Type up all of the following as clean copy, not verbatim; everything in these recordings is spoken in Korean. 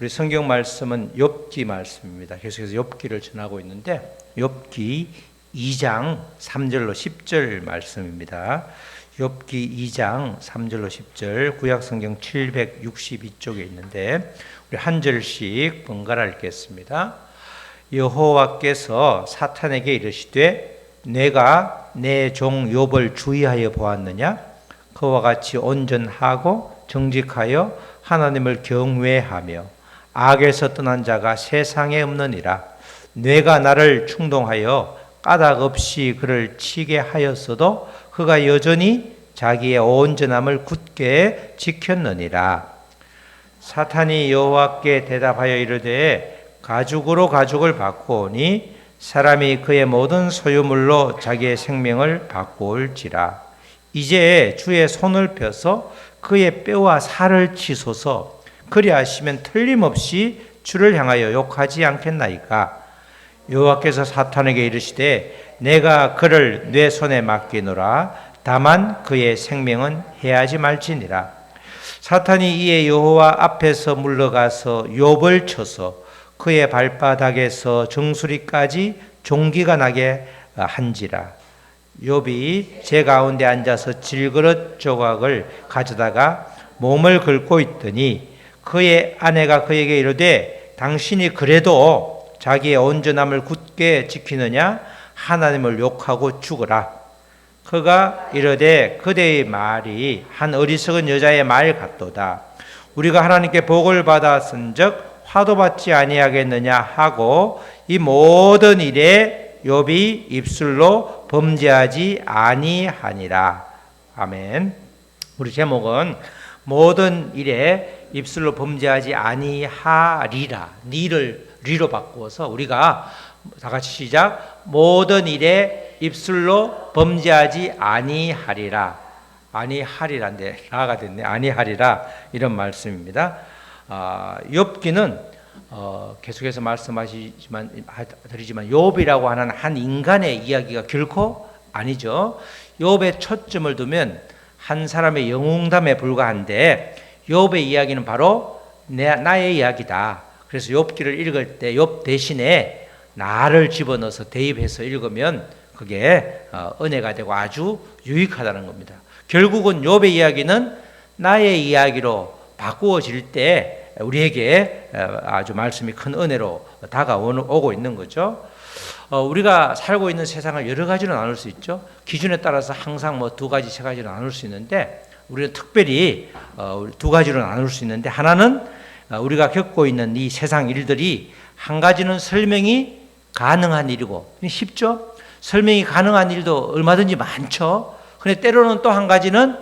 우리 성경 말씀은 욥기 말씀입니다. 계속해서 욥기를 전하고 있는데 욥기 2장 3절로 10절 말씀입니다. 욥기 2장 3절로 10절 구약 성경 762쪽에 있는데 우리 한 절씩 번갈아 읽겠습니다. 여호와께서 사탄에게 이르시되 내가 내 종 욥을 주의하여 보았느냐? 그와 같이 온전하고 정직하여 하나님을 경외하며 악에서 떠난 자가 세상에 없느니라. 뇌가 나를 충동하여 까닭 없이 그를 치게 하였어도 그가 여전히 자기의 온전함을 굳게 지켰느니라. 사탄이 여호와께 대답하여 이르되 가죽으로 가죽을 바꾸오니 사람이 그의 모든 소유물로 자기의 생명을 바꾸올지라. 이제 주의 손을 펴서 그의 뼈와 살을 치소서. 그리하시면 틀림없이 주를 향하여 욕하지 않겠나이까. 여호와께서 사탄에게 이르시되 내가 그를 내 손에 맡기노라. 다만 그의 생명은 해하지 말지니라. 사탄이 이에 여호와 앞에서 물러가서 욥을 쳐서 그의 발바닥에서 정수리까지 종기가 나게 한지라. 욥이 제 가운데 앉아서 질그릇 조각을 가져다가 몸을 긁고 있더니 그의 아내가 그에게 이르되 당신이 그래도 자기의 온전함을 굳게 지키느냐? 하나님을 욕하고 죽으라. 그가 이르되 그대의 말이 한 어리석은 여자의 말 같도다. 우리가 하나님께 복을 받았은즉 화도 받지 아니하겠느냐 하고 이 모든 일에 욥이 입술로 범죄하지 아니하니라. 아멘. 우리 제목은 모든 일에 입술로 범죄하지 아니하리라. 니를 리로 바꾸어서 우리가 다 같이 시작. 모든 일에 입술로 범죄하지 아니하리라. 아니하리라인데 라가 됐네. 아니하리라 이런 말씀입니다. 욥기는 계속해서 드리지만 욥이라고 하는 한 인간의 이야기가 결코 아니죠. 욥의 초점을 두면 한 사람의 영웅담에 불과한데 욥의 이야기는 바로 나의 이야기다. 그래서 욥기를 읽을 때 욥 대신에 나를 집어넣어서 대입해서 읽으면 그게 은혜가 되고 아주 유익하다는 겁니다. 결국은 욥의 이야기는 나의 이야기로 바꾸어질 때 우리에게 아주 말씀이 큰 은혜로 다가오고 있는 거죠. 우리가 살고 있는 세상을 여러 가지로 나눌 수 있죠. 기준에 따라서 항상 두 가지, 세 가지로 나눌 수 있는데 우리는 특별히 두 가지로 나눌 수 있는데 하나는 우리가 겪고 있는 이 세상 일들이 한 가지는 설명이 가능한 일이고 쉽죠. 설명이 가능한 일도 얼마든지 많죠. 그런데 때로는 또 한 가지는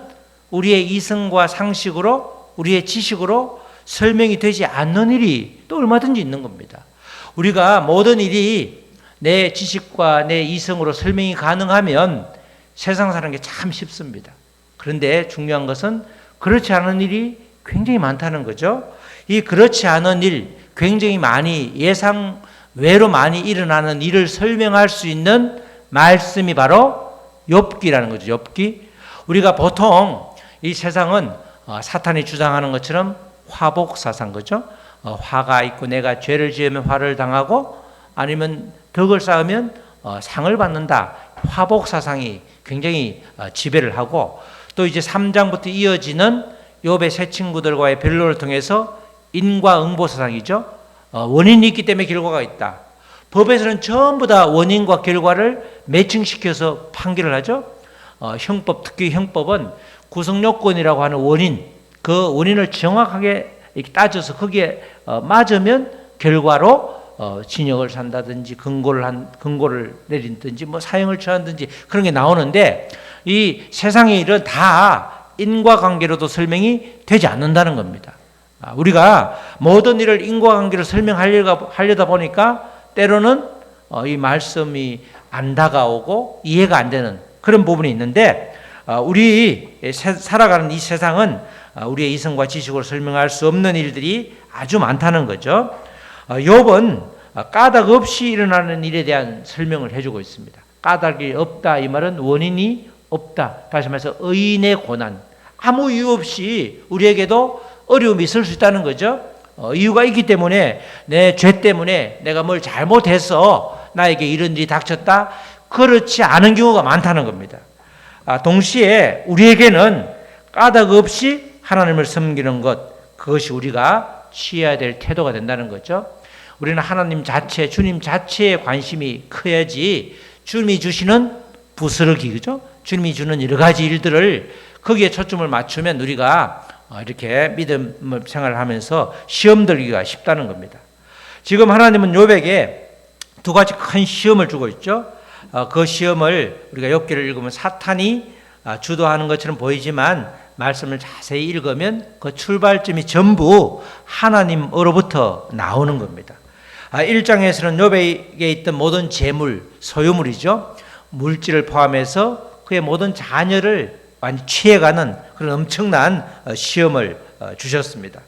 우리의 이성과 상식으로 우리의 지식으로 설명이 되지 않는 일이 또 얼마든지 있는 겁니다. 우리가 모든 일이 내 지식과 내 이성으로 설명이 가능하면 세상 사는 게 참 쉽습니다. 그런데 중요한 것은 그렇지 않은 일이 굉장히 많다는 거죠. 이 그렇지 않은 일, 굉장히 많이 예상 외로 많이 일어나는 일을 설명할 수 있는 말씀이 바로 욥기라는 거죠. 욥기. 우리가 보통 이 세상은 사탄이 주장하는 것처럼 화복사상 거죠. 화가 있고 내가 죄를 지으면 화를 당하고 아니면 덕을 쌓으면 상을 받는다. 화복사상이 굉장히 지배를 하고 또 이제 3장부터 이어지는 욥의 세 친구들과의 변론을 통해서 인과응보사상이죠. 원인이 있기 때문에 결과가 있다. 법에서는 전부 다 원인과 결과를 매칭시켜서 판결을 하죠. 형법, 특히 형법은 구성요건이라고 하는 원인, 그 원인을 정확하게 따져서 거기에 맞으면 결과로 징역을 산다든지 근고를 내린든지 사형을 처한든지 그런 게 나오는데 이 세상의 일은 다 인과관계로도 설명이 되지 않는다는 겁니다. 우리가 모든 일을 인과관계로 설명하려다 보니까 때로는 이 말씀이 안 다가오고 이해가 안 되는 그런 부분이 있는데 우리 살아가는 이 세상은 우리의 이성과 지식으로 설명할 수 없는 일들이 아주 많다는 거죠. 욥은 까닭 없이 일어나는 일에 대한 설명을 해주고 있습니다. 까닭이 없다 이 말은 원인이 없다. 다시 말해서 의인의 고난, 아무 이유 없이 우리에게도 어려움이 있을 수 있다는 거죠. 이유가 있기 때문에 내 죄 때문에 내가 뭘 잘못해서 나에게 이런 일이 닥쳤다. 그렇지 않은 경우가 많다는 겁니다. 동시에 우리에게는 까닭 없이 하나님을 섬기는 것, 그것이 우리가 취해야 될 태도가 된다는 거죠. 우리는 하나님 자체, 주님 자체에 관심이 커야지 주님이 주시는 부스러기, 그죠? 주님이 주는 여러 가지 일들을 거기에 초점을 맞추면 우리가 이렇게 믿음 생활을 하면서 시험 들기가 쉽다는 겁니다. 지금 하나님은 욥에게 두 가지 큰 시험을 주고 있죠. 그 시험을 우리가 욥기를 읽으면 사탄이 주도하는 것처럼 보이지만 말씀을 자세히 읽으면 그 출발점이 전부 하나님으로부터 나오는 겁니다. 1장에서는 욥에게 있던 모든 재물, 소유물이죠. 물질을 포함해서 그의 모든 자녀를 완전히 취해가는 그런 엄청난 시험을 주셨습니다.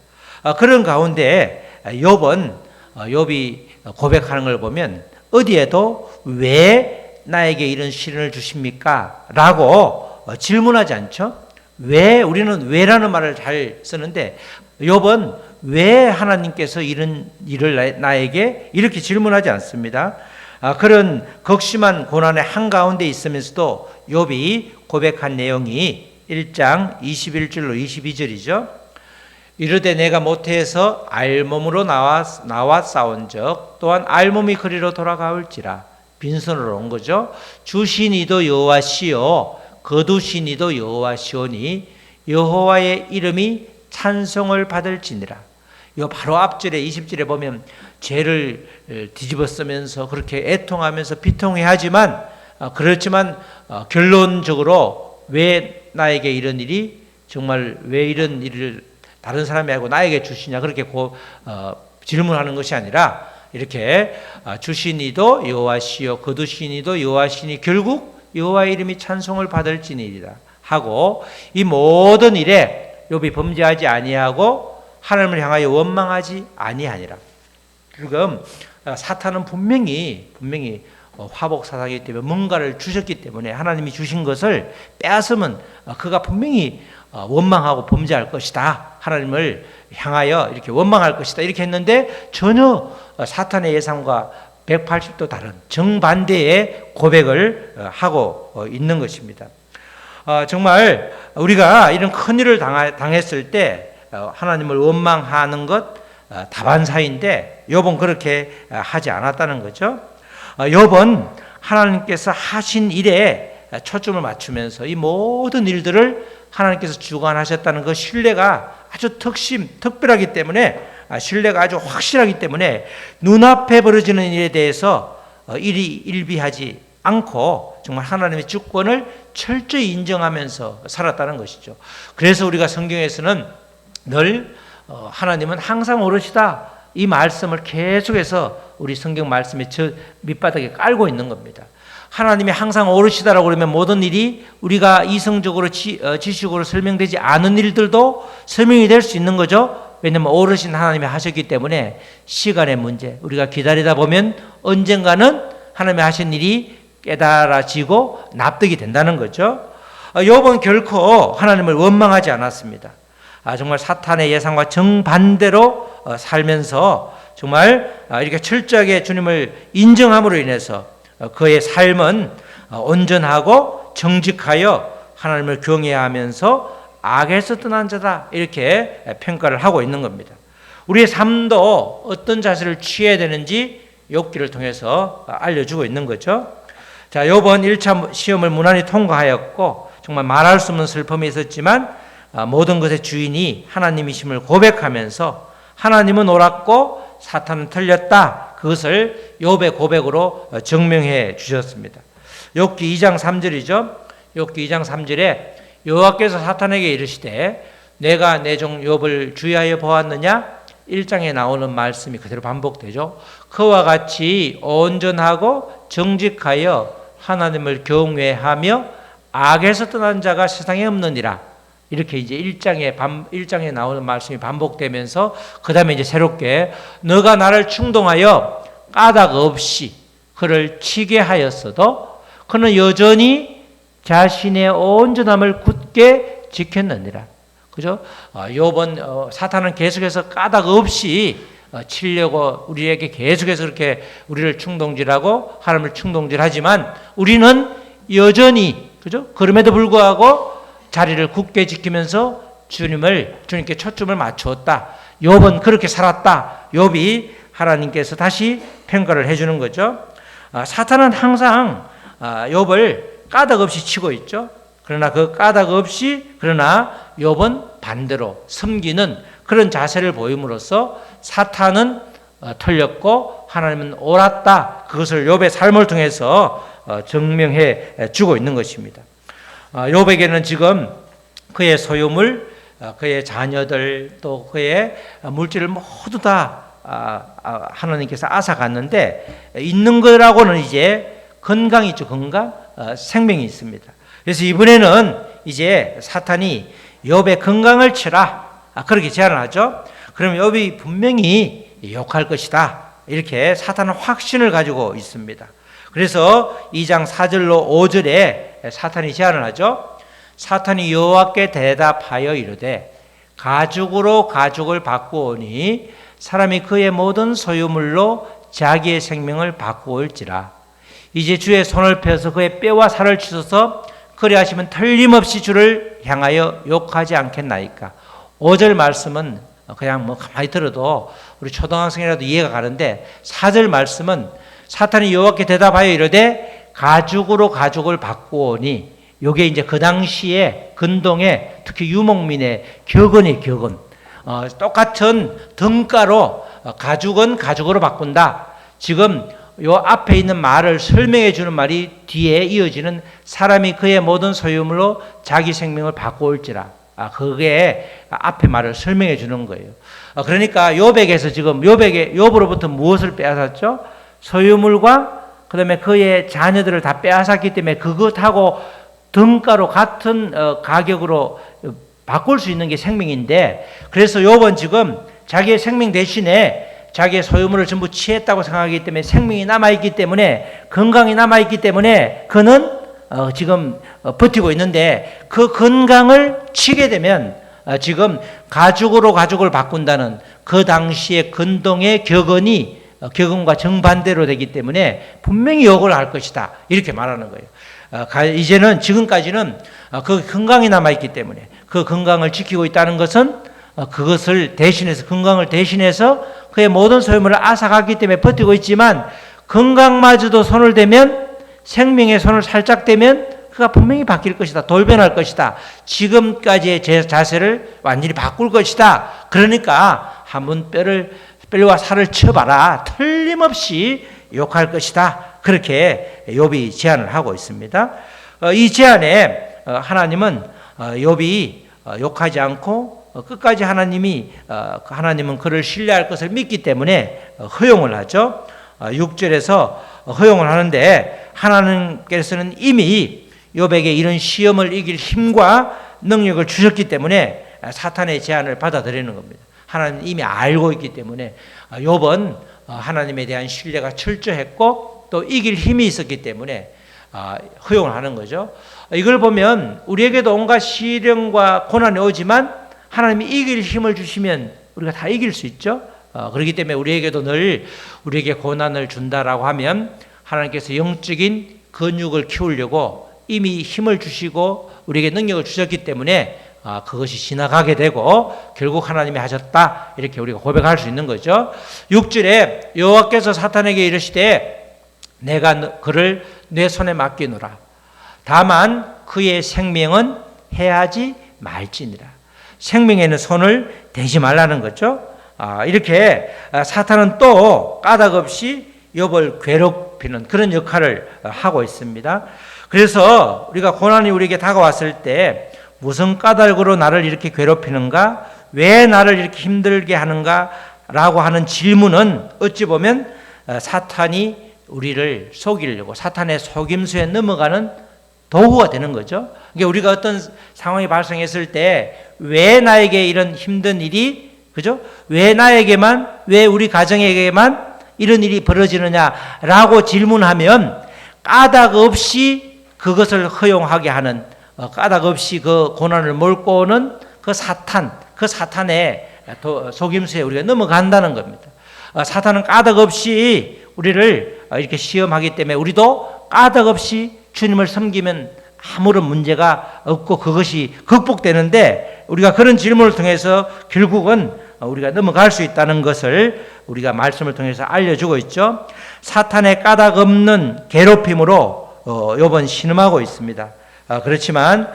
그런 가운데 욥이 고백하는 걸 보면 어디에도 왜 나에게 이런 시련을 주십니까? 라고 질문하지 않죠. 우리는 왜라는 말을 잘 쓰는데 욥은 왜 하나님께서 이런 일을 나에게 이렇게 질문하지 않습니다. 그런 극심한 고난의 한가운데 있으면서도 욥이 고백한 내용이 1장 21절로 22절이죠. 이르되 내가 모태에서 알몸으로 나와 싸운 적 또한 알몸이 그리로 돌아가올지라. 빈손으로 온 거죠. 주시니도 여호와시요 거두시니도 여호와시오니 여호와의 이름이 찬송을 받을지니라. 이 바로 앞절에 20절에 보면 죄를 뒤집어 쓰면서 그렇게 애통하면서 비통해하지만 그렇지만 결론적으로 왜 나에게 이런 일이 정말 왜 이런 일을 다른 사람이 하고 나에게 주시냐 그렇게 질문하는 것이 아니라 이렇게 주시니도 여호와시요 거두시니도 여호와시니 결국 여호와의 이름이 찬송을 받을지니이다 하고 이 모든 일에 욥이 범죄하지 아니하고 하나님을 향하여 원망하지 아니하니라. 지금 사탄은 분명히 화복 사상이기 때문에 뭔가를 주셨기 때문에 하나님이 주신 것을 빼앗으면 그가 분명히 원망하고 범죄할 것이다. 하나님을 향하여 이렇게 원망할 것이다. 이렇게 했는데 전혀 사탄의 예상과 180도 다른 정반대의 고백을 하고 있는 것입니다. 정말 우리가 이런 큰 일을 당했을 때 하나님을 원망하는 것 다반사인데 욥은 그렇게 하지 않았다는 거죠. 욥은 하나님께서 하신 일에 초점을 맞추면서 이 모든 일들을 하나님께서 주관하셨다는 그 신뢰가 아주 특별하기 때문에 신뢰가 아주 확실하기 때문에 눈앞에 벌어지는 일에 대해서 일비하지 않고 정말 하나님의 주권을 철저히 인정하면서 살았다는 것이죠. 그래서 우리가 성경에서는 늘 하나님은 항상 오르시다 이 말씀을 계속해서 우리 성경 말씀의 저 밑바닥에 깔고 있는 겁니다. 하나님이 항상 오르시다라고 그러면 모든 일이 우리가 이성적으로 지식으로 설명되지 않은 일들도 설명이 될 수 있는 거죠. 왜냐하면 오르신 하나님이 하셨기 때문에 시간의 문제, 우리가 기다리다 보면 언젠가는 하나님이 하신 일이 깨달아지고 납득이 된다는 거죠. 욥은 결코 하나님을 원망하지 않았습니다. 정말 사탄의 예상과 정반대로 살면서 정말 이렇게 철저하게 주님을 인정함으로 인해서 그의 삶은 온전하고 정직하여 하나님을 경외하면서 악에서 떠난 자다 이렇게 평가를 하고 있는 겁니다. 우리의 삶도 어떤 자세를 취해야 되는지 욥기를 통해서 알려주고 있는 거죠. 자, 욥은 1차 시험을 무난히 통과하였고 정말 말할 수 없는 슬픔이 있었지만 모든 것의 주인이 하나님이심을 고백하면서 하나님은 옳았고 사탄은 틀렸다. 그것을 욥의 고백으로 증명해 주셨습니다. 욥기 2장 3절이죠. 욥기 2장 3절에 여호와께서 사탄에게 이르시되 내가 내 종 욥을 주의하여 보았느냐? 1장에 나오는 말씀이 그대로 반복되죠. 그와 같이 온전하고 정직하여 하나님을 경외하며 악에서 떠난 자가 세상에 없느니라. 이렇게 이제 1장에 나오는 말씀이 반복되면서 그 다음에 이제 새롭게 너가 나를 충동하여 까닭 없이 그를 치게 하였어도 그는 여전히 자신의 온전함을 굳게 지켰느니라. 그죠? 요번 사탄은 계속해서 까닭 없이 치려고 우리에게 계속해서 그렇게 우리를 충동질하고 하나님을 충동질하지만 우리는 여전히 그죠? 그럼에도 불구하고 자리를 굳게 지키면서 주님께 초점을 맞추었다. 욥은 그렇게 살았다. 욥이 하나님께서 다시 평가를 해주는 거죠. 사탄은 항상 욥을 까닭 없이 치고 있죠. 그러나 그 까닭 없이 그러나 욥은 반대로 섬기는 그런 자세를 보임으로써 사탄은 틀렸고 하나님은 옳았다. 그것을 욥의 삶을 통해서 증명해 주고 있는 것입니다. 욥에게는 지금 그의 소유물, 그의 자녀들 또 그의 물질을 모두 다 하나님께서 앗아갔는데 있는 거라고는 이제 건강이 있죠. 건강, 생명이 있습니다. 그래서 이번에는 이제 사탄이 욥의 건강을 치라 그렇게 제안을 하죠. 그럼 욥이 분명히 욕할 것이다. 이렇게 사탄은 확신을 가지고 있습니다. 그래서 2장 4절로 5절에 사탄이 제안을 하죠. 사탄이 여호와께 대답하여 이르되 가죽으로 가죽을 바꾸오니 사람이 그의 모든 소유물로 자기의 생명을 바꾸올지라. 이제 주의 손을 펴서 그의 뼈와 살을 치소서. 그리하시면 틀림없이 주를 향하여 욕하지 않겠나이까. 5절 말씀은 그냥 가만히 들어도 우리 초등학생이라도 이해가 가는데 4절 말씀은 사탄이 여호와께 대답하여 이르되 가죽으로 가죽을 바꾸오니 요게 이제 그 당시에 근동에 특히 유목민의 격언이 격언. 똑같은 등가로 가죽은 가죽으로 바꾼다. 지금 요 앞에 있는 말을 설명해 주는 말이 뒤에 이어지는 사람이 그의 모든 소유물로 자기 생명을 바꿔올지라. 그게 앞에 말을 설명해 주는 거예요. 그러니까 욥에게서 지금 욥으로부터 무엇을 빼앗았죠? 소유물과 그다음에 그의 자녀들을 다 빼앗았기 때문에 그것하고 등가로 같은 가격으로 바꿀 수 있는 게 생명인데, 그래서 욥은 지금 자기의 생명 대신에 자기의 소유물을 전부 취했다고 생각하기 때문에 생명이 남아있기 때문에 건강이 남아있기 때문에 그는 지금 버티고 있는데 그 건강을 치게 되면 지금 가죽으로 가죽을 바꾼다는 그 당시의 근동의 격언과 정반대로 되기 때문에 분명히 욕을 할 것이다. 이렇게 말하는 거예요. 이제는 지금까지는 그 건강이 남아있기 때문에 그 건강을 지키고 있다는 것은 그것을 대신해서 건강을 대신해서 그의 모든 소유물을 앗아갔기 때문에 버티고 있지만 건강마저도 손을 대면 생명의 손을 살짝 대면 그가 분명히 바뀔 것이다. 돌변할 것이다. 지금까지의 제 자세를 완전히 바꿀 것이다. 그러니까 한번 뼈와 살을 쳐봐라. 틀림없이 욕할 것이다. 그렇게 욥이 제안을 하고 있습니다. 이 제안에 하나님은 욥이 욕하지 않고 끝까지 하나님은 그를 신뢰할 것을 믿기 때문에 허용을 하죠. 6절에서 허용을 하는데 하나님께서는 이미 욥에게 이런 시험을 이길 힘과 능력을 주셨기 때문에 사탄의 제안을 받아들이는 겁니다. 하나님은 이미 알고 있기 때문에 욥은 하나님에 대한 신뢰가 철저했고 또 이길 힘이 있었기 때문에 허용을 하는 거죠. 이걸 보면 우리에게도 온갖 시련과 고난이 오지만 하나님이 이길 힘을 주시면 우리가 다 이길 수 있죠. 그렇기 때문에 우리에게도 늘 우리에게 고난을 준다라고 하면 하나님께서 영적인 근육을 키우려고 이미 힘을 주시고 우리에게 능력을 주셨기 때문에 그것이 지나가게 되고 결국 하나님이 하셨다 이렇게 우리가 고백할 수 있는 거죠. 6절에 여호와께서 사탄에게 이르시되 내가 그를 내 손에 맡기노라. 다만 그의 생명은 해하지 말지니라. 생명에는 손을 대지 말라는 거죠. 이렇게 사탄은 또 까닭 없이 욥을 괴롭히는 그런 역할을 하고 있습니다. 그래서 우리가 고난이 우리에게 다가왔을 때 무슨 까닭으로 나를 이렇게 괴롭히는가? 왜 나를 이렇게 힘들게 하는가? 라고 하는 질문은 어찌 보면 사탄이 우리를 속이려고 사탄의 속임수에 넘어가는 도구가 되는 거죠. 그러니까 우리가 어떤 상황이 발생했을 때 왜 나에게 이런 힘든 일이, 그죠? 왜 나에게만, 왜 우리 가정에게만 이런 일이 벌어지느냐라고 질문하면 까닭 없이 그것을 허용하게 하는, 까닭 없이 그 고난을 몰고 오는 그 사탄의 속임수에 우리가 넘어간다는 겁니다. 사탄은 까닭 없이 우리를 이렇게 시험하기 때문에 우리도 까닭 없이 주님을 섬기면 아무런 문제가 없고 그것이 극복되는데, 우리가 그런 질문을 통해서 결국은 우리가 넘어갈 수 있다는 것을 우리가 말씀을 통해서 알려주고 있죠. 사탄의 까닭 없는 괴롭힘으로 욥은 신음하고 있습니다. 그렇지만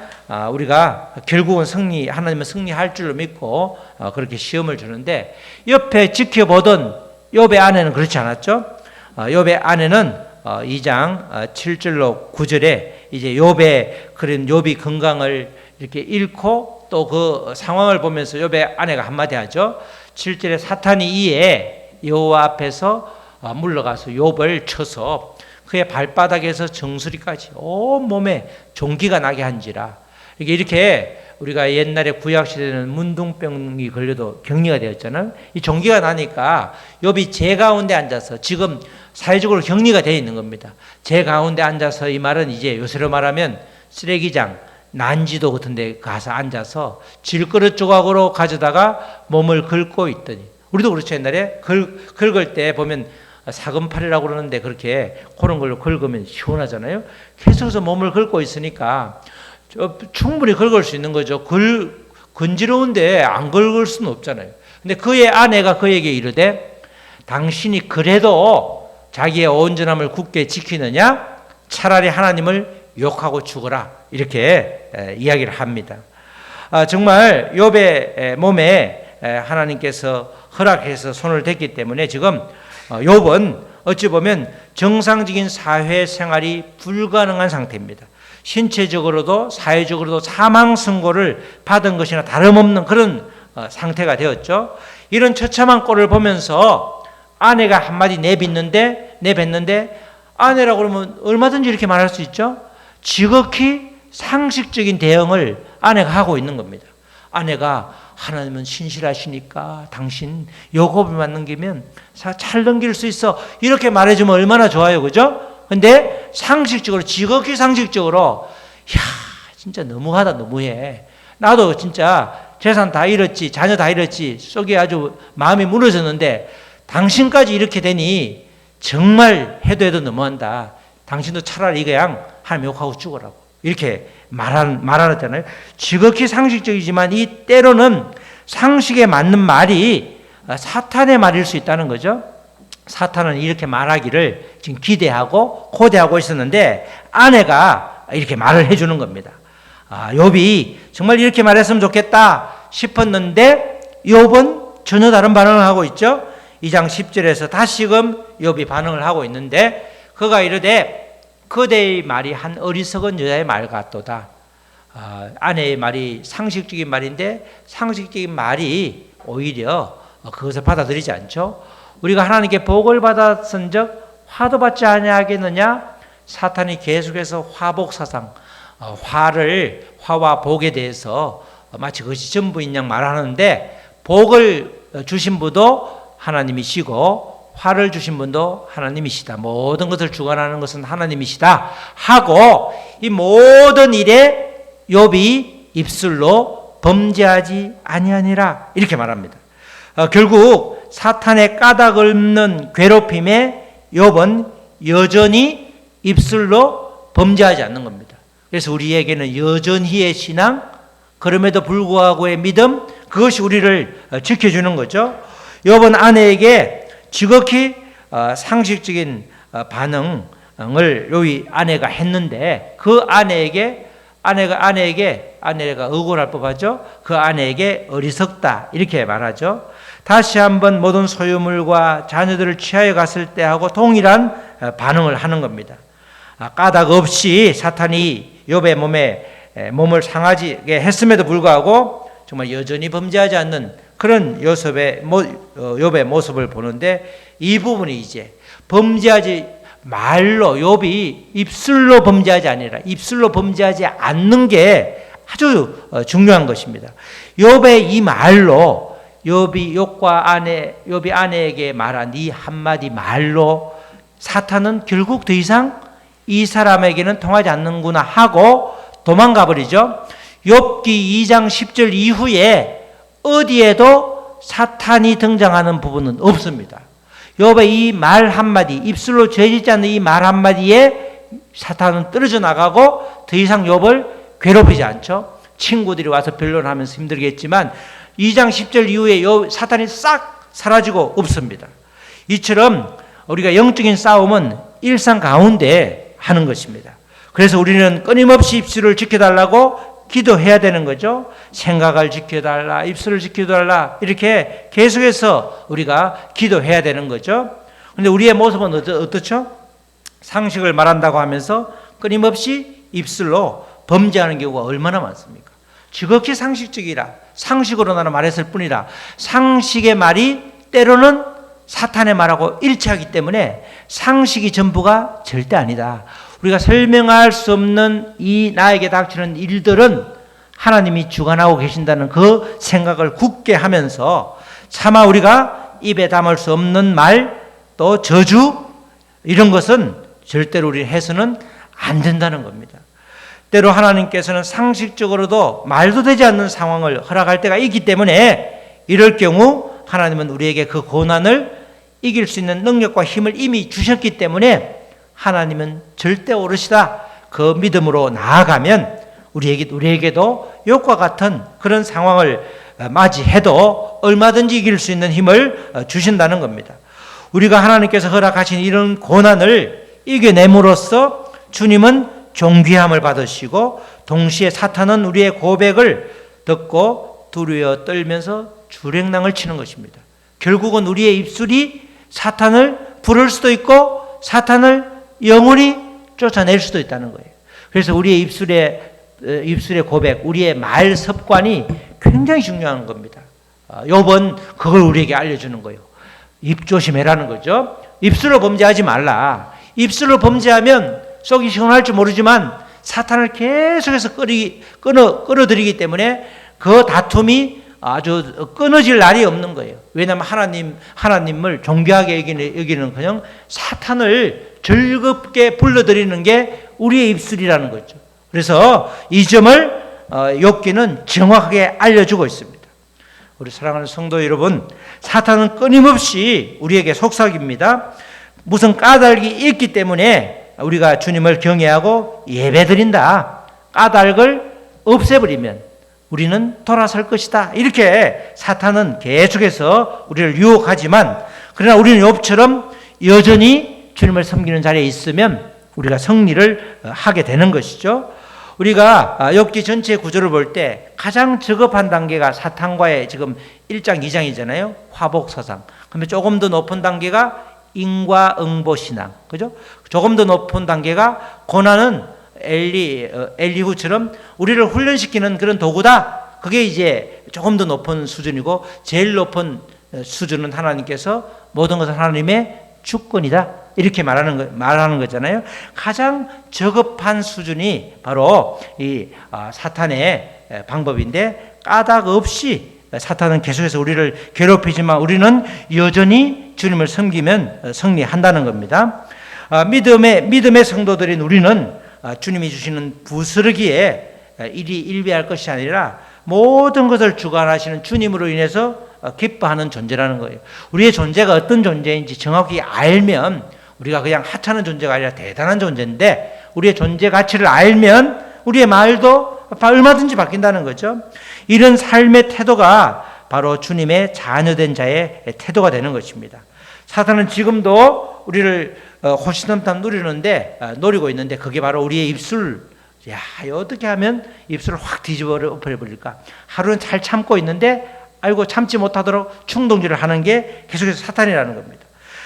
우리가 결국은 하나님은 승리할 줄로 믿고 그렇게 시험을 주는데, 옆에 지켜보던 욥의 아내는 그렇지 않았죠. 욥의 아내는 2장 7절로 9절에 이제 욥이 건강을 이렇게 잃고 또 그 상황을 보면서 욥의 아내가 한마디 하죠. 7절에 사탄이 이에 여호와 앞에서 물러가서 욥을 쳐서 그의 발바닥에서 정수리까지 온 몸에 종기가 나게 한지라. 이렇게 우리가 옛날에 구약시대에는 문둥병이 걸려도 격리가 되었잖아요. 이 종기가 나니까 욥이 제 가운데 앉아서, 지금 사회적으로 격리가 되어 있는 겁니다. 제 가운데 앉아서, 이 말은 이제 요새로 말하면 쓰레기장, 난지도 같은 데 가서 앉아서 질그릇 조각으로 가져다가 몸을 긁고 있더니, 우리도 그렇죠. 옛날에 긁을 때 보면 사금팔이라고 그러는데 그렇게 그런 걸로 긁으면 시원하잖아요. 계속해서 몸을 긁고 있으니까 충분히 긁을 수 있는 거죠. 건지러운데 안 긁을 수는 없잖아요. 근데 그의 아내가 그에게 이르되, 당신이 그래도 자기의 온전함을 굳게 지키느냐? 차라리 하나님을 욕하고 죽어라. 이렇게 이야기를 합니다. 정말 욥의 몸에 하나님께서 허락해서 손을 댔기 때문에 지금 욥은 어찌 보면 정상적인 사회생활이 불가능한 상태입니다. 신체적으로도 사회적으로도 사망 선고를 받은 것이나 다름없는 그런 상태가 되었죠. 이런 처참한 꼴을 보면서 아내가 한마디 내뱉는데 아내라고 그러면 얼마든지 이렇게 말할 수 있죠. 지극히 상식적인 대응을 아내가 하고 있는 겁니다. 아내가, 하나님은 신실하시니까 당신 요겁을 넘기면 잘 넘길 수 있어, 이렇게 말해주면 얼마나 좋아요, 그죠? 근데 상식적으로, 지극히 상식적으로, 야, 진짜 너무하다, 너무해. 나도 진짜 재산 다 잃었지, 자녀 다 잃었지, 속이 아주 마음이 무너졌는데 당신까지 이렇게 되니 정말 해도 너무한다. 당신도 차라리 그냥 하나님 욕하고 죽으라고, 이렇게 말하잖아요. 지극히 상식적이지만 이 때로는 상식에 맞는 말이 사탄의 말일 수 있다는 거죠. 사탄은 이렇게 말하기를 지금 기대하고 고대하고 있었는데 아내가 이렇게 말을 해주는 겁니다. 욥이 정말 이렇게 말했으면 좋겠다 싶었는데 욥은 전혀 다른 반응을 하고 있죠. 2장 10절에서 다시금 욥이 반응을 하고 있는데, 그가 이르되 그대의 말이 한 어리석은 여자의 말 같도다. 아내의 말이 상식적인 말인데 상식적인 말이 오히려 그것을 받아들이지 않죠. 우리가 하나님께 복을 받았은즉 화도 받지 아니하겠느냐? 사탄이 계속해서 화복사상, 화와 복에 대해서 마치 그것이 전부인 양 말하는데, 복을 주신 분도 하나님이시고 화를 주신 분도 하나님이시다. 모든 것을 주관하는 것은 하나님이시다 하고, 이 모든 일에 욥이 입술로 범죄하지 아니하니라, 이렇게 말합니다. 결국 사탄의 까닭 없는 괴롭힘에 욥은 여전히 입술로 범죄하지 않는 겁니다. 그래서 우리에게는 여전히의 신앙, 그럼에도 불구하고의 믿음, 그것이 우리를 지켜주는 거죠. 욥은 아내에게 지극히 상식적인 반응을 욥이 아내가 했는데, 그 아내가 억울할 법하죠. 그 아내에게 어리석다, 이렇게 말하죠. 다시 한번 모든 소유물과 자녀들을 취하여 갔을 때하고 동일한 반응을 하는 겁니다. 까닭 없이 사탄이 욥의 몸을 상하게 했음에도 불구하고 정말 여전히 범죄하지 않는 그런 욥의 모습을 보는데, 이 부분이 이제 범죄하지 말로, 욥이 입술로 범죄하지 아니라 입술로 범죄하지 않는 게 아주 중요한 것입니다. 욥의 이 말로, 욥이 아내에게 말한 이 한마디 말로 사탄은 결국 더 이상 이 사람에게는 통하지 않는구나 하고 도망가 버리죠. 욥기 2장 10절 이후에 어디에도 사탄이 등장하는 부분은 없습니다. 욥의 이 말 한마디, 입술로 죄짓지 않는 이 말 한마디에 사탄은 떨어져 나가고 더 이상 욥을 괴롭히지 않죠. 친구들이 와서 변론하면서 힘들겠지만 2장 10절 이후에 사탄이 싹 사라지고 없습니다. 이처럼 우리가 영적인 싸움은 일상 가운데 하는 것입니다. 그래서 우리는 끊임없이 입술을 지켜달라고 기도해야 되는 거죠. 생각을 지켜달라, 입술을 지켜달라, 이렇게 계속해서 우리가 기도해야 되는 거죠. 그런데 우리의 모습은 어떻죠? 상식을 말한다고 하면서 끊임없이 입술로 범죄하는 경우가 얼마나 많습니까? 지극히 상식적이라, 상식으로 나는 말했을 뿐이라, 상식의 말이 때로는 사탄의 말하고 일치하기 때문에 상식이 전부가 절대 아니다. 우리가 설명할 수 없는 이 나에게 닥치는 일들은 하나님이 주관하고 계신다는 그 생각을 굳게 하면서 차마 우리가 입에 담을 수 없는 말, 또 저주, 이런 것은 절대로 우리 해서는 안 된다는 겁니다. 때로 하나님께서는 상식적으로도 말도 되지 않는 상황을 허락할 때가 있기 때문에 이럴 경우 하나님은 우리에게 그 고난을 이길 수 있는 능력과 힘을 이미 주셨기 때문에 하나님은 절대 오르시다. 그 믿음으로 나아가면 우리에게도 욥과 같은 그런 상황을 맞이해도 얼마든지 이길 수 있는 힘을 주신다는 겁니다. 우리가 하나님께서 허락하신 이런 고난을 이겨냄으로써 주님은 존귀함을 받으시고 동시에 사탄은 우리의 고백을 듣고 두려워 떨면서 주랭랑을 치는 것입니다. 결국은 우리의 입술이 사탄을 부를 수도 있고 사탄을 영원히 쫓아낼 수도 있다는 거예요. 그래서 우리의 입술의 고백, 우리의 말 습관이 굉장히 중요한 겁니다. 욥은 그걸 우리에게 알려주는 거예요. 입 조심해라는 거죠. 입술로 범죄하지 말라. 입술로 범죄하면 속이 시원할지 모르지만 사탄을 계속해서 끌어들이기 때문에 그 다툼이 아주 끊어질 날이 없는 거예요. 왜냐하면 하나님을 존귀하게 여기는 그냥 사탄을 즐겁게 불러들이는 게 우리의 입술이라는 거죠. 그래서 이 점을 욥기는 정확하게 알려주고 있습니다. 우리 사랑하는 성도 여러분, 사탄은 끊임없이 우리에게 속삭입니다. 무슨 까닭이 있기 때문에 우리가 주님을 경외하고 예배드린다. 까닭을 없애버리면 우리는 돌아설 것이다. 이렇게 사탄은 계속해서 우리를 유혹하지만 그러나 우리는 욥처럼 여전히 주님을 섬기는 자리에 있으면 우리가 승리를 하게 되는 것이죠. 우리가 욥기 전체 구조를 볼 때 가장 저급한 단계가 사탄과의 지금 1장 2장이잖아요. 화복사상. 그러면 조금 더 높은 단계가 인과응보신앙. 그죠? 조금 더 높은 단계가 고난은 엘리후처럼 우리를 훈련시키는 그런 도구다. 그게 이제 조금 더 높은 수준이고 제일 높은 수준은 하나님께서 모든 것은 하나님의 주권이다. 이렇게 말하는 거잖아요. 가장 저급한 수준이 바로 이 사탄의 방법인데 까닭 없이 사탄은 계속해서 우리를 괴롭히지만 우리는 여전히 주님을 섬기면 승리한다는 겁니다. 믿음의 성도들인 우리는 주님이 주시는 부스러기에 일비할 것이 아니라 모든 것을 주관하시는 주님으로 인해서 기뻐하는 존재라는 거예요. 우리의 존재가 어떤 존재인지 정확히 알면 우리가 그냥 하찮은 존재가 아니라 대단한 존재인데 우리의 존재 가치를 알면 우리의 말도 얼마든지 바뀐다는 거죠. 이런 삶의 태도가 바로 주님의 자녀된 자의 태도가 되는 것입니다. 사탄은 지금도 우리를 호시탐탐 노리고 있는데 그게 바로 우리의 입술. 야, 어떻게 하면 입술을 확 뒤집어 버릴까? 하루는 잘 참고 있는데 아이고 참지 못하도록 충동질을 하는 게 계속해서 사탄이라는 겁니다.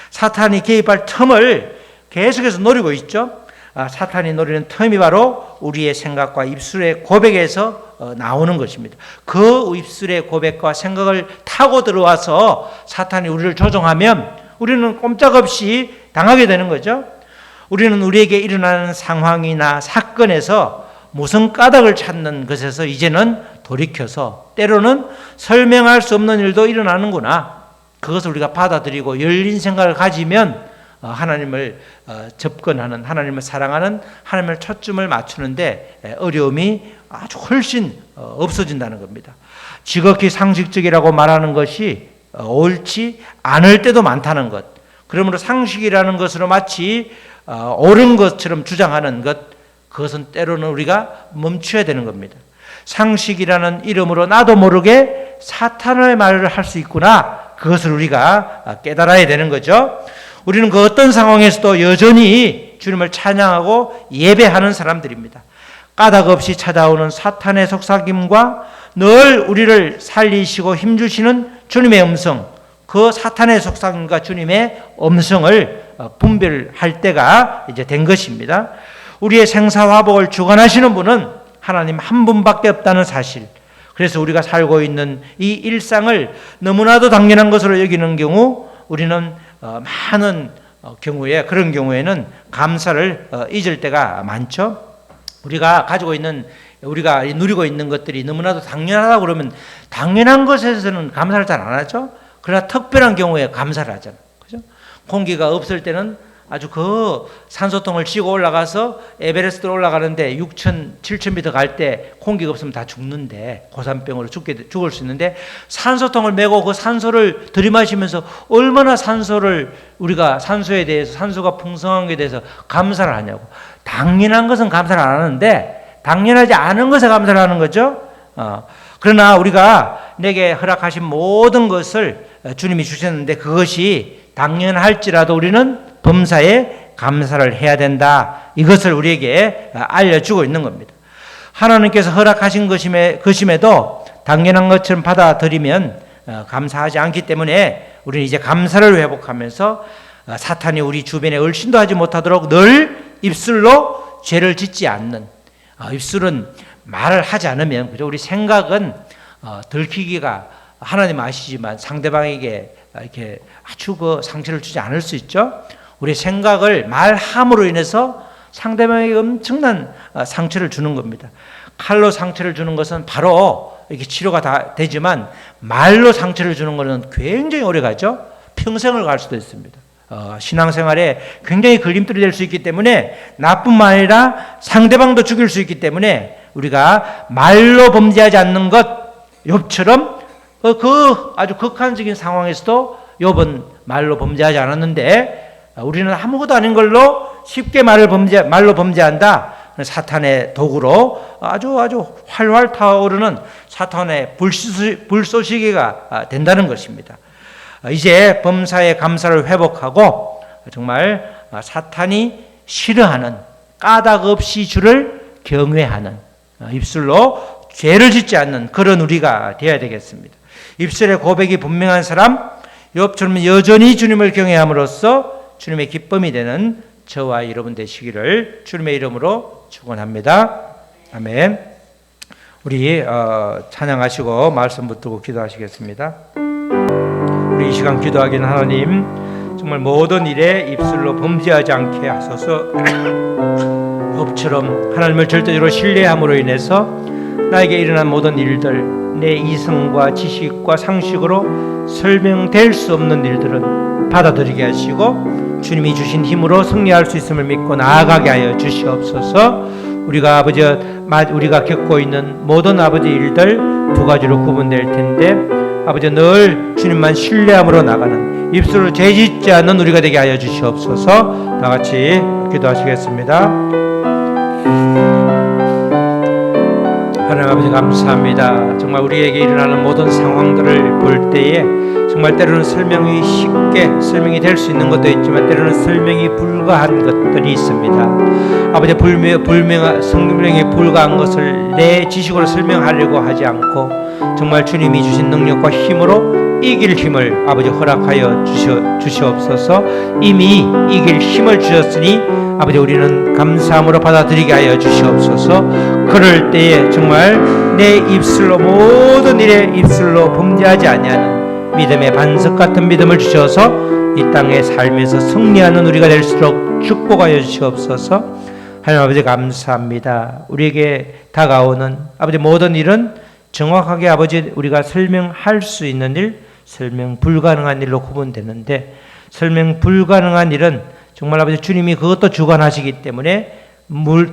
사탄이 개입할 틈을 계속해서 노리고 있죠. 사탄이 노리는 틈이 바로 우리의 생각과 입술의 고백에서 나오는 것입니다. 그 입술의 고백과 생각을 타고 들어와서 사탄이 우리를 조종하면 우리는 꼼짝없이 당하게 되는 거죠. 우리는 우리에게 일어나는 상황이나 사건에서 무슨 까닭을 찾는 것에서 이제는 돌이켜서 때로는 설명할 수 없는 일도 일어나는구나. 그것을 우리가 받아들이고 열린 생각을 가지면 하나님을 접근하는, 하나님을 사랑하는, 하나님을 초점을 맞추는데 어려움이 아주 훨씬 없어진다는 겁니다. 지극히 상식적이라고 말하는 것이 옳지 않을 때도 많다는 것. 그러므로 상식이라는 것으로 마치 옳은 것처럼 주장하는 것, 그것은 때로는 우리가 멈춰야 되는 겁니다. 상식이라는 이름으로 나도 모르게 사탄의 말을 할 수 있구나, 그것을 우리가 깨달아야 되는 거죠. 우리는 그 어떤 상황에서도 여전히 주님을 찬양하고 예배하는 사람들입니다. 까닭 없이 찾아오는 사탄의 속삭임과 늘 우리를 살리시고 힘주시는 주님의 음성, 그 사탄의 속삭임과 주님의 음성을 분별할 때가 이제 된 것입니다. 우리의 생사화복을 주관하시는 분은 하나님 한 분밖에 없다는 사실, 그래서 우리가 살고 있는 이 일상을 너무나도 당연한 것으로 여기는 경우, 우리는 많은 경우에, 그런 경우에는 감사를 잊을 때가 많죠. 우리가 가지고 있는, 우리가 누리고 있는 것들이 너무나도 당연하다고 그러면 당연한 것에서는 감사를 잘 안 하죠. 그러나 특별한 경우에 감사를 하잖아요. 그죠? 공기가 없을 때는 아주 그 산소통을 쥐고 올라가서 에베레스트로 올라가는데 6,000, 7,000m 갈 때 공기가 없으면 다 죽는데, 고산병으로 죽을 수 있는데, 산소통을 메고 그 산소를 들이마시면서 얼마나 산소를, 우리가 산소에 대해서, 산소가 풍성한 것에 대해서 감사를 하냐고. 당연한 것은 감사를 안 하는데 당연하지 않은 것에 감사를 하는 거죠. 그러나 우리가 내게 허락하신 모든 것을 주님이 주셨는데 그것이 당연할지라도 우리는 범사에 감사를 해야 된다. 이것을 우리에게 알려주고 있는 겁니다. 하나님께서 허락하신 것임에도 당연한 것처럼 받아들이면 감사하지 않기 때문에 우리는 이제 감사를 회복하면서 사탄이 우리 주변에 얼씬도 하지 못하도록 늘 입술로 죄를 짓지 않는, 입술은 말을 하지 않으면, 그죠? 우리 생각은 들키기가, 하나님 아시지만 상대방에게 이렇게 아주 그 상처를 주지 않을 수 있죠. 우리 생각을 말함으로 인해서 상대방에게 엄청난 상처를 주는 겁니다. 칼로 상처를 주는 것은 바로 이렇게 치료가 다 되지만, 말로 상처를 주는 것은 굉장히 오래 가죠. 평생을 갈 수도 있습니다. 신앙생활에 굉장히 걸림돌이 될 수 있기 때문에, 나뿐만 아니라 상대방도 죽일 수 있기 때문에 우리가 말로 범죄하지 않는 것, 욥처럼 그 아주 극한적인 상황에서도 욥은 말로 범죄하지 않았는데, 우리는 아무것도 아닌 걸로 쉽게 말로 범죄한다. 사탄의 도구로 아주 활활 타오르는 사탄의 불쏘시개가 된다는 것입니다. 이제 범사의 감사를 회복하고 정말 사탄이 싫어하는, 까닭 없이 주를 경외하는, 입술로 죄를 짓지 않는 그런 우리가 되어야 되겠습니다. 입술의 고백이 분명한 사람, 욥처럼 여전히 주님을 경외함으로써 주님의 기쁨이 되는 저와 여러분 되시기를 주님의 이름으로 축원합니다. 아멘. 우리 찬양하시고 말씀 붙들고 기도하시겠습니다. 우리 이 시간 기도하기는 하나님, 정말 모든 일에 입술로 범죄하지 않게 하소서. 욥처럼 하나님을 절대적으로 신뢰함으로 인해서 나에게 일어난 모든 일들, 내 이성과 지식과 상식으로 설명될 수 없는 일들은 받아들이게 하시고 주님이 주신 힘으로 승리할 수 있음을 믿고 나아가게 하여 주시옵소서. 우리가 우리가 겪고 있는 모든 일들 두 가지로 구분될 텐데, 늘 주님만 신뢰함으로 나가는, 입술로 죄짓지 않는 우리가 되게 하여 주시옵소서. 다 같이 기도하시겠습니다. 하나님 아버지 감사합니다. 정말 우리에게 일어나는 모든 상황들을 볼 때에 정말 때로는 설명이 쉽게 설명이 될 수 있는 것도 있지만 때로는 설명이 불가한 것들이 있습니다. 아버지 성경이 불가한 것을 내 지식으로 설명하려고 하지 않고 정말 주님이 주신 능력과 힘으로 이길 힘을 아버지 허락하여 주시옵소서. 이미 이길 힘을 주셨으니 아버지 우리는 감사함으로 받아들이게 하여 주시옵소서. 그럴 때에 정말 내 입술로 모든 일에 입술로 범죄하지 아니하는 믿음의 반석 같은 믿음을 주셔서 이 땅의 삶에서 승리하는 우리가 될수록 축복하여 주시옵소서. 하나님 아버지 감사합니다. 우리에게 다가오는 아버지 모든 일은 정확하게 아버지 우리가 설명할 수 있는 일, 설명 불가능한 일로 구분되는데 설명 불가능한 일은 정말 아버지 주님이 그것도 주관하시기 때문에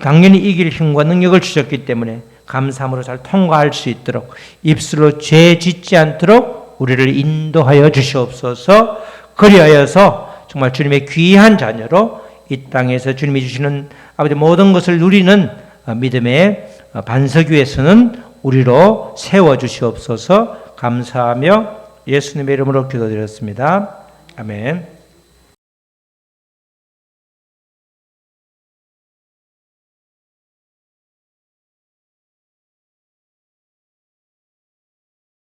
당연히 이길 힘과 능력을 주셨기 때문에 감사함으로 잘 통과할 수 있도록 입술로 죄 짓지 않도록 우리를 인도하여 주시옵소서. 그리하여서 정말 주님의 귀한 자녀로 이 땅에서 주님이 주시는 아버지 모든 것을 누리는 믿음의 반석 위에서는 우리로 세워주시옵소서. 감사하며 예수님의 이름으로 기도드렸습니다. 아멘.